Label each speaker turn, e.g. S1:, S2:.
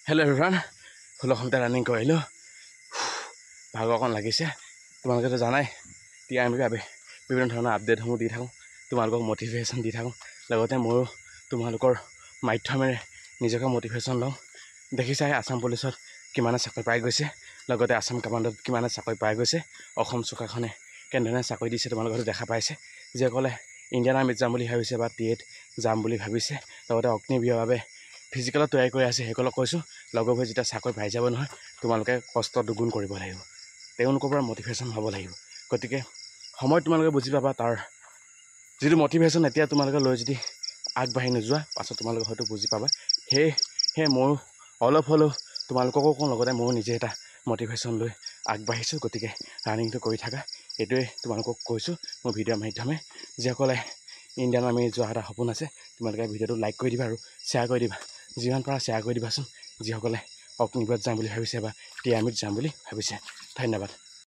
S1: Hello' everyone, 16 ঘণ্টা running কৰিলোঁ। ভাগৰ অকণ লাগিছে। তোমালোকেতো জানাই TRMৰ বাবে বিভিন্ন ধৰণৰ আপডেটসমূহ দি থাকোঁ, তোমালোকক মটিভেশ্যন দি থাকোঁ। লগতে ময়ো তোমালোকৰ মাধ্যমেৰে নিজকে মটিভেশ্যন লওঁ। দেখিছাই আছাম পুলিচত কিমানে চাকৰি পাই গৈছে, লগতে আছাম কামাণ্ডত কিমানে চাকৰি পাই গৈছে। অসম চৰকাৰখনে কেনেধৰণে চাকৰি দিছে তোমালোকে দেখা পাইছে। যিসকলে ইণ্ডিয়ান আৰ্মিত যাম বুলি ভাবিছে বা টিএত যাম বুলি ভাবিছে, লগতে অগ্নিবীৰৰ বাবে ফিজিকেলত তৈয়াৰী কৰি আছে, সেইসকলক কৈছোঁ লগৰবোৰে যেতিয়া চাকৰি পাই যাব নহয়, তোমালোকে কষ্ট দুগুণ কৰিব লাগিব, তেওঁলোকৰ পৰা মটিভেশ্যন হ'ব লাগিব। গতিকে সময়ত তোমালোকে বুজি পাবা তাৰ যিটো মটিভেশ্যন এতিয়া তোমালোকে লৈ যদি আগবাঢ়ি নোযোৱা, পাছত তোমালোকে হয়তো বুজি পাবা। সেয়ে ময়ো অলপ হ'লেও তোমালোককো কওঁ, লগতে ময়ো নিজে এটা মটিভেশ্যন লৈ আগবাঢ়িছোঁ। গতিকে ৰানিংটো কৰি থাকা, এইটোৱে তোমালোকক কৈছোঁ মোৰ ভিডিঅ'ৰ মাধ্যমে। যিসকলে ইণ্ডিয়ান আৰ্মি যোৱা এটা সপোন আছে, তোমালোকে ভিডিঅ'টো লাইক কৰি দিবা আৰু শ্বেয়াৰ কৰি দিবা। যিমান পাৰা শ্বেয়াৰ কৰি দিবাচোন যিসকলে অগ্নিবীৰত যাম বুলি ভাবিছে বা TRMত যাম বুলি ভাবিছে। ধন্যবাদ।